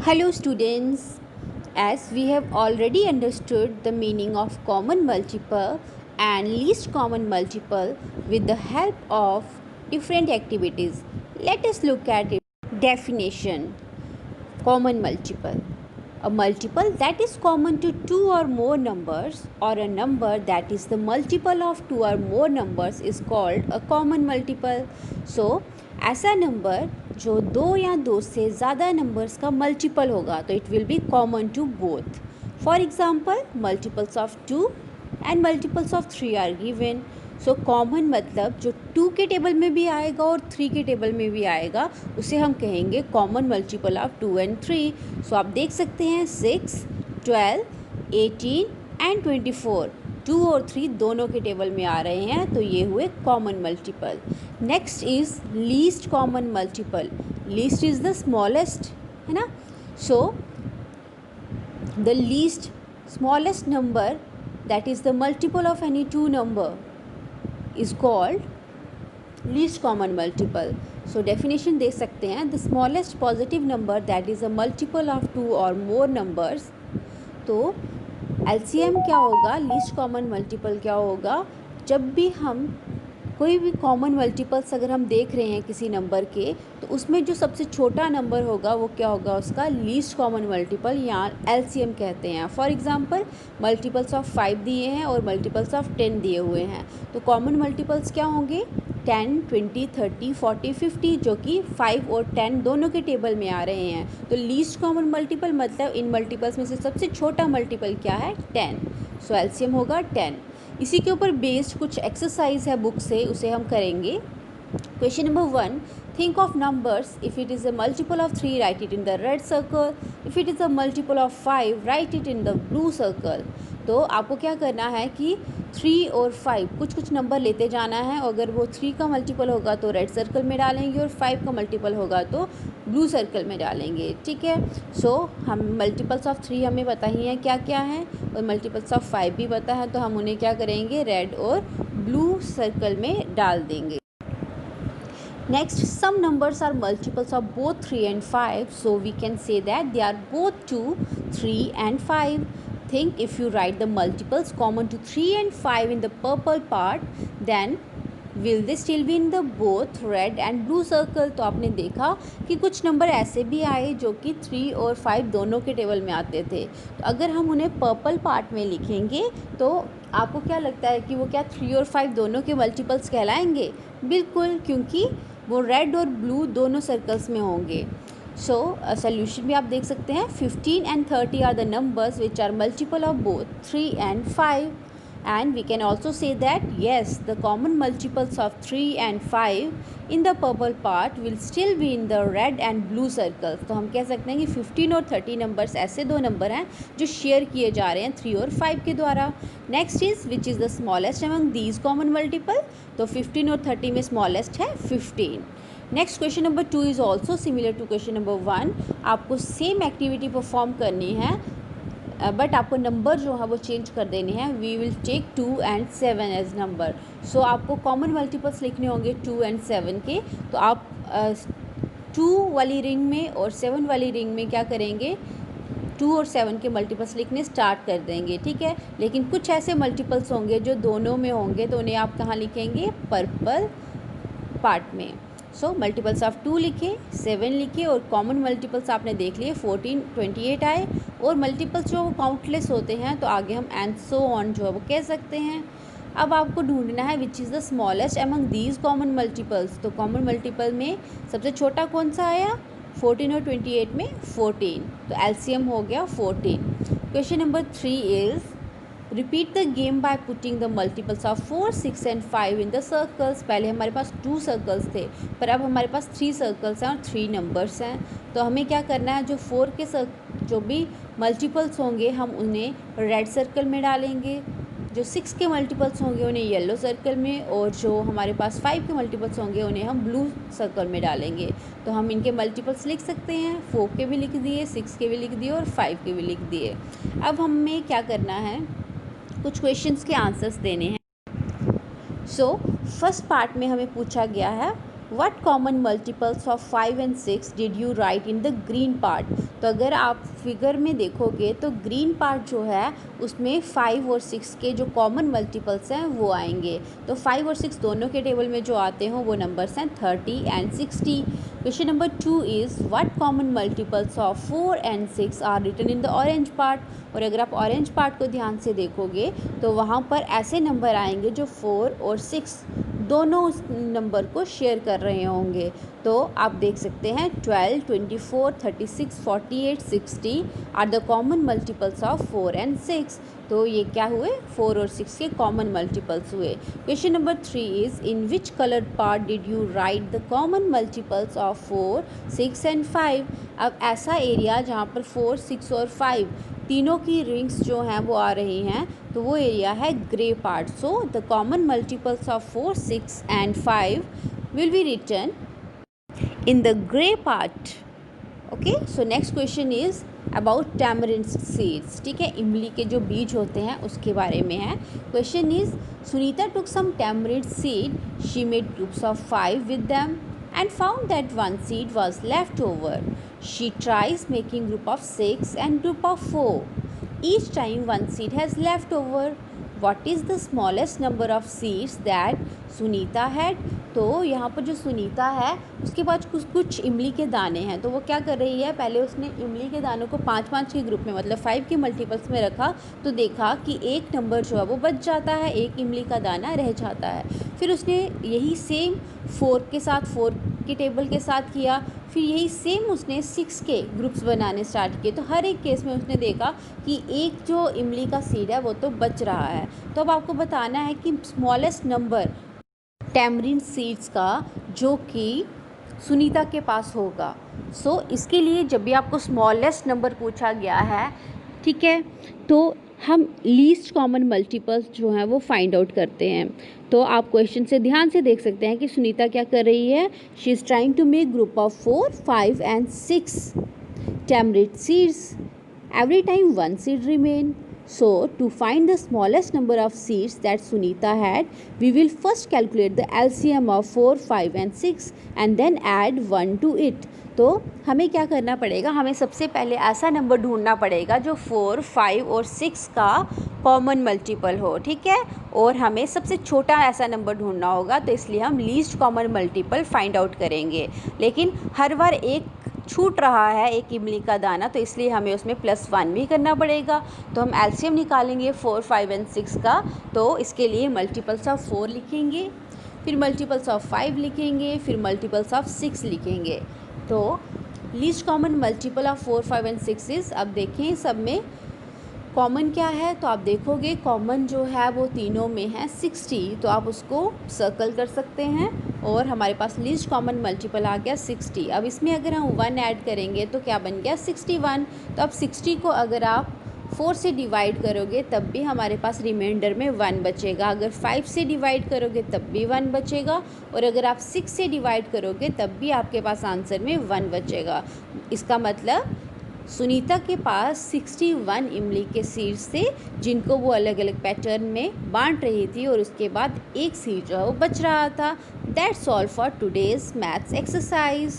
Hello students, as we have already understood the meaning of common multiple and least common multiple with the help of different activities, let us look at its definition. Common multiple. A multiple that is common to two or more numbers or a number that is the multiple of two or more numbers is called a common multiple. So, ऐसा number जो दो या दो से ज़्यादा numbers का multiple होगा तो it will be common to both. For example multiples of two and multiples of three are given. So common मतलब जो टू के टेबल में भी आएगा और थ्री के टेबल में भी आएगा उसे हम कहेंगे common multiple of two and three. So आप देख सकते हैं 6, 12, 18 एंड 24 टू और थ्री दोनों के टेबल में आ रहे हैं तो ये हुए common multiple. Next is least common multiple. Least is the smallest, है ना. So the least smallest number that is the multiple of any two number is called least common multiple. So definition देख सकते हैं the smallest positive number that is a multiple of two or more numbers. तो LCM क्या होगा, least common multiple क्या होगा, जब भी हम कोई भी कॉमन मल्टीपल्स अगर हम देख रहे हैं किसी नंबर के तो उसमें जो सबसे छोटा नंबर होगा वो क्या होगा, उसका लीस्ट कॉमन मल्टीपल या एलसीएम कहते हैं. फॉर एग्जांपल मल्टीपल्स ऑफ 5 दिए हैं और मल्टीपल्स ऑफ 10 दिए हुए हैं तो कॉमन मल्टीपल्स क्या होंगे 10, 20, 30, 40, 50 जो कि 5 और 10 दोनों के टेबल में आ रहे हैं. तो लीस्ट कॉमन मल्टीपल मतलब इन मल्टीपल्स में से सबसे छोटा मल्टीपल क्या है 10. सो एलसीएम होगा 10. इसी के ऊपर बेस्ड कुछ एक्सरसाइज है बुक से, उसे हम करेंगे. Question number 1, think of numbers. If it is a multiple of 3, write it in the red circle. If it is a multiple of 5, write it in the blue circle. तो आपको क्या करना है कि 3 और 5 कुछ कुछ नंबर लेते जाना है. अगर वो 3 का मल्टीपल होगा तो रेड सर्कल में डालेंगे और 5 का मल्टीपल होगा तो ब्लू सर्कल में डालेंगे. ठीक है. सो हम मल्टीपल्स ऑफ 3 हमें पता ही है क्या क्या है और मल्टीपल्स ऑफ 5 भी पता है तो हम उन्हें क्या करेंगे रेड और ब्लू सर्कल में डाल देंगे. Next, some numbers are multiples of both 3 and 5, so we can say that they are both 2, 3 and 5. Think if you write the multiples common to 3 and 5 in the purple part, then will they still be in the both red and blue circle. तो आपने देखा कि कुछ number ऐसे भी आए जो कि 3 और 5 दोनों के टेबल में आते थे. तो अगर हम उन्हें पर्पल पार्ट में लिखेंगे तो आपको क्या लगता है कि वो क्या 3 और 5 दोनों के मल्टीपल्स कहलाएंगे. बिल्कुल, क्योंकि वो रेड और ब्लू दोनों सर्कल्स में होंगे. सो सोल्यूशन भी आप देख सकते हैं 15 and 30 are the numbers which are multiple of both 3 and 5. And we can also say that yes, the common multiples of 3 and 5 in the purple part will still be in the red and blue circles. तो हम कह सकते हैं कि 15 और 30 numbers ऐसे दो number हैं जो शेयर किए जा रहे हैं 3 और 5 के द्वारा. Next is which is the smallest among these common multiple. तो 15 और 30 में स्मॉलेस्ट है 15. Next question number 2 is also similar to question number 1. आपको सेम एक्टिविटी परफॉर्म करनी है बट आपको नंबर जो है वो चेंज कर देने हैं. We will take 2 and 7 as number. So आपको कॉमन मल्टीपल्स लिखने होंगे 2 and 7 के. तो आप 2 वाली रिंग में और 7 वाली रिंग में क्या करेंगे 2 और 7 के मल्टीपल्स लिखने स्टार्ट कर देंगे. ठीक है. लेकिन कुछ ऐसे मल्टीपल्स होंगे जो दोनों में होंगे तो उन्हें आप कहाँ लिखेंगे पर्पल पार्ट में. सो मल्टीपल्स ऑफ 2 लिखे, 7 लिखे और कॉमन मल्टीपल्स आपने देख लिए 14, 28 आए. और मल्टीपल्स जो काउंटलेस होते हैं तो आगे हम एंड सो ऑन जो है वो कह सकते हैं. अब आपको ढूंढना है विच is the smallest among these common multiples. तो कॉमन मल्टीपल में सबसे छोटा कौन सा आया 14 और 28 में 14. तो एलसीएम हो गया 14. Question number 3 is repeat the game by putting the multiples of 4, 6 and 5 in the circles. पहले हमारे पास 2 सर्कल्स थे पर अब हमारे पास 3 सर्कल्स हैं और 3 नंबर्स हैं. तो हमें क्या करना है जो 4 के जो भी मल्टीपल्स होंगे हम उन्हें रेड सर्कल में डालेंगे, जो 6 के मल्टीपल्स होंगे उन्हें येलो सर्कल में और जो हमारे पास 5 के मल्टीपल्स होंगे उन्हें हम ब्लू सर्कल में डालेंगे. तो हम इनके मल्टीपल्स लिख सकते हैं 4 के भी लिख दिए, 6 के भी लिख दिए और 5 के भी लिख दिए. अब हमें क्या करना है कुछ क्वेश्चंस के आंसर्स देने हैं. सो फर्स्ट पार्ट में हमें पूछा गया है what common multiples of 5 and 6 did you right in the green part. तो अगर आप फिगर में देखोगे तो ग्रीन पार्ट जो है उसमें 5 और 6 के जो कॉमन मल्टीपल्स हैं वो आएंगे। तो 5 और 6 दोनों के टेबल में जो आते हों वो नंबर्स हैं 30 and 60। Question number 2 is what common multiples of 4 and 6 are written in the orange part. और अगर आप ऑरेंज पार्ट को ध्यान से देखोगे तो वहाँ पर ऐसे नंबर आएंगे जो 4 और 6 दोनों उस नंबर को शेयर कर रहे होंगे। तो आप देख सकते हैं 12, 24, 36, 48, 60 are the common multiples of 4 and 6। तो ये क्या हुए, 4 और 6 के कॉमन मल्टीपल्स हुए। Question number 3 is in which coloured part did you write the common multiples of 4, 6 and 5। अब ऐसा एरिया जहाँ पर 4, 6 और 5 तीनों की रिंग्स जो हैं वो आ रही हैं, तो वो एरिया है grey part. So the common multiples of 4, 6 and 5 will be written in the gray part. Okay, so next question is about tamarind seeds. ठीक है, इमली के जो बीज होते हैं उसके बारे में है। Question is Sunita took some tamarind seed. She made groups of 5 with them and found that one seed was left over. She tries making group of 6 and group of 4. Each time one seed has left over. What is the smallest number of seeds that Sunita had? तो यहाँ पर जो सुनीता है उसके पास कुछ इमली के दाने हैं। तो वो क्या कर रही है, पहले उसने इमली के दानों को 5-5 के ग्रुप में मतलब 5 के मल्टीपल्स में रखा, तो देखा कि एक नंबर जो है वो बच जाता है, एक इमली का दाना रह जाता है। फिर उसने यही सेम 4 के साथ 4 के टेबल के साथ किया, फिर यही सेम उसने 6 के ग्रुप्स बनाने स्टार्ट किए। तो हर एक केस में उसने देखा कि एक जो इमली का सीड है वो तो बच रहा है। तो अब आपको बताना है कि स्मॉलेस्ट नंबर टैमरिंड सीड्स का जो कि सुनीता के पास होगा। सो इसके लिए जब भी आपको स्मॉलेस्ट नंबर पूछा गया है, ठीक है, तो हम लीस्ट कॉमन मल्टीपल्स जो हैं वो फाइंड आउट करते हैं। तो आप क्वेश्चन से ध्यान से देख सकते हैं कि सुनीता क्या कर रही है, she is trying to make group of 4, 5 and 6 tamarind seeds. Every time one seed remain. So to find the smallest number of seeds that Sunita had, we will first calculate the LCM of 4, 5 and 6 and then add 1 to it. तो हमें क्या करना पड़ेगा, हमें सबसे पहले ऐसा number ढूंढना पड़ेगा जो 4, 5 और 6 का कॉमन मल्टीपल हो, ठीक है, और हमें सबसे छोटा ऐसा नंबर ढूंढना होगा। तो इसलिए हम least common multiple find out करेंगे, लेकिन हर बार एक छूट रहा है, एक इमली का दाना, तो इसलिए हमें उसमें +1 भी करना पड़ेगा। तो हम एलसीएम निकालेंगे 4, 5 एंड 6 का। तो इसके लिए मल्टीपल्स ऑफ 4 लिखेंगे, फिर मल्टीपल्स ऑफ 5 लिखेंगे, फिर मल्टीपल्स ऑफ 6 लिखेंगे। तो least common multiple of 4, 5 and 6 is, अब देखें सब में कॉमन क्या है, तो आप देखोगे कॉमन जो है वो तीनों में है 60, तो आप उसको सर्कल कर सकते हैं और हमारे पास लीस्ट कॉमन मल्टीपल आ गया 60। अब इसमें अगर हम 1 ऐड करेंगे तो क्या बन गया 61। तो अब 60 को अगर आप 4 से डिवाइड करोगे तब भी हमारे पास रिमाइंडर में 1 बचेगा, अगर 5 से डिवाइड करोगे तब भी 1 बचेगा, और अगर आप 6 से डिवाइड करोगे तब भी आपके पास आंसर में 1 बचेगा। इसका मतलब सुनीता के पास 61 इमली के सीड्स थे जिनको वो अलग अलग पैटर्न में बांट रही थी, और उसके बाद एक सीड जो है वो बच रहा था। That's all for today's maths exercise.